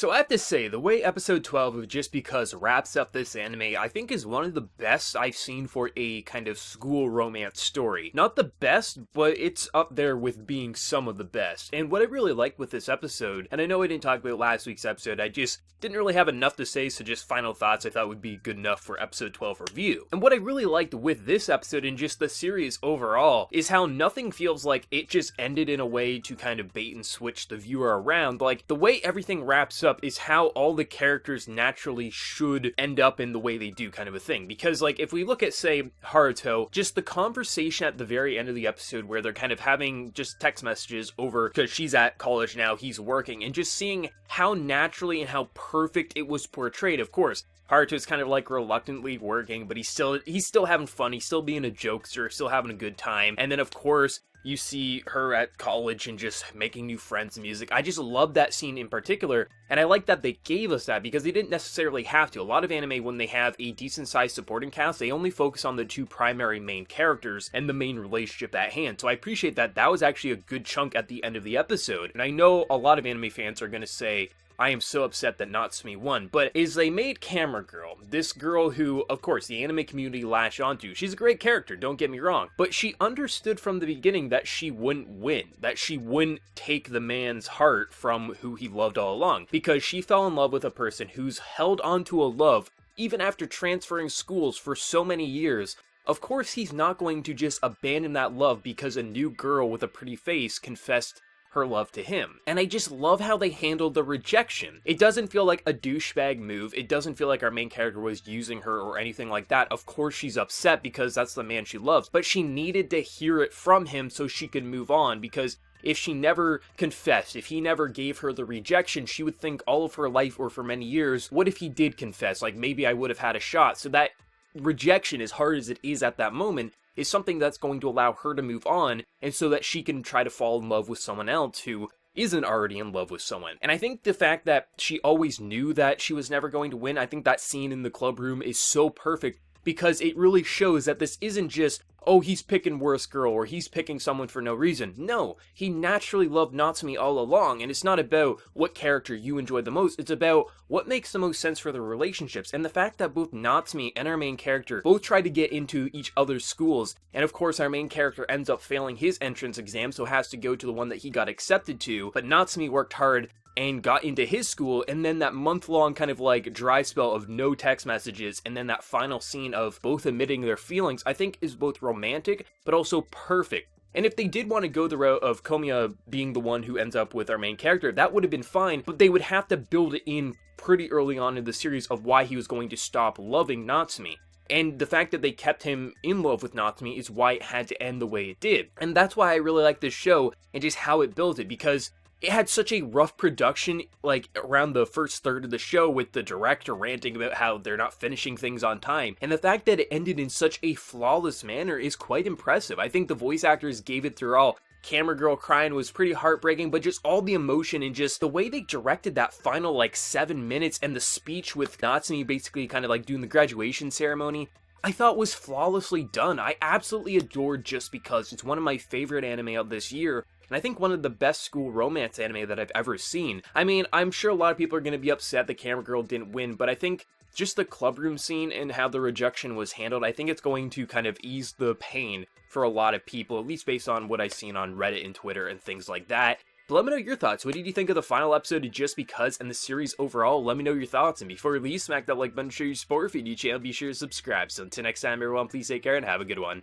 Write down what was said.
So I have to say, the way episode 12 of Just Because wraps up this anime, I think is one of the best I've seen for a kind of school romance story. Not the best, but it's up there with being some of the best. And what I really liked with this episode, and I know I didn't talk about last week's episode, I just didn't really have enough to say, so just final thoughts I thought would be good enough for episode 12 review. And what I really liked with this episode and just the series overall is how nothing feels like it just ended in a way to kind of bait and switch the viewer around. Like, the way everything wraps up is how all the characters naturally should end up in the way they do, kind of a thing. Because, like, if we look at, say, Haruto, just the conversation at the very end of the episode where they're kind of having just text messages over, because she's at college now, he's working, and just seeing how naturally and how perfect it was portrayed. Of course, Haruto's kind of like reluctantly working, but he's still having fun, he's still being a jokester, still having a good time. And then, of course, you see her at college and just making new friends and music. I just love that scene in particular, and I like that they gave us that because they didn't necessarily have to. A lot of anime, when they have a decent-sized supporting cast, they only focus on the two primary main characters and the main relationship at hand. So I appreciate that. That was actually a good chunk at the end of the episode. And I know a lot of anime fans are going to say, I am so upset that Natsume won, but is they made Camera Girl, this girl who, of course, the anime community latched onto. She's a great character, don't get me wrong, but she understood from the beginning that she wouldn't win, that she wouldn't take the man's heart from who he loved all along, because she fell in love with a person who's held onto a love even after transferring schools for so many years. Of course, he's not going to just abandon that love because a new girl with a pretty face confessed her love to him. And I just love how they handled the rejection. It doesn't feel like a douchebag move. It doesn't feel like our main character was using her or anything like that. Of course she's upset because that's the man she loves, but she needed to hear it from him so she could move on, because if she never confessed, if he never gave her the rejection, she would think all of her life, or for many years, what if he did confess? Like, maybe I would have had a shot. So that rejection, as hard as it is at that moment, is something that's going to allow her to move on, and so that she can try to fall in love with someone else who isn't already in love with someone. And I think the fact that she always knew that she was never going to win, I think that scene in the club room is so perfect, because it really shows that this isn't just, oh, he's picking worst girl, or he's picking someone for no reason. No, he naturally loved Natsume all along, and it's not about what character you enjoy the most, it's about what makes the most sense for the relationships. And the fact that both Natsume and our main character both try to get into each other's schools, and of course our main character ends up failing his entrance exam, so has to go to the one that he got accepted to, but Natsume worked hard and got into his school, and then that month-long kind of like dry spell of no text messages, and then that final scene of both admitting their feelings, I think is both romantic, but also perfect. And if they did want to go the route of Komiya being the one who ends up with our main character, that would have been fine, but they would have to build it in pretty early on in the series of why he was going to stop loving Natsume. And the fact that they kept him in love with Natsume is why it had to end the way it did. And that's why I really like this show, and just how it built it, because it had such a rough production, like, around the first third of the show, with the director ranting about how they're not finishing things on time. And the fact that it ended in such a flawless manner is quite impressive. I think the voice actors gave it their all. Camera Girl crying was pretty heartbreaking, but just all the emotion and just the way they directed that final, like, 7 minutes, and the speech with Natsume basically kind of like doing the graduation ceremony, I thought was flawlessly done. I absolutely adored Just Because. It's one of my favorite anime of this year, and I think one of the best school romance anime that I've ever seen. I mean, I'm sure a lot of people are going to be upset that Camera Girl didn't win, but I think just the clubroom scene and how the rejection was handled, I think it's going to kind of ease the pain for a lot of people, at least based on what I've seen on Reddit and Twitter and things like that. But let me know your thoughts. What did you think of the final episode of Just Because and the series overall? Let me know your thoughts. And before we leave, smack that like button, show your support for the channel, be sure to subscribe. So until next time, everyone, please take care and have a good one.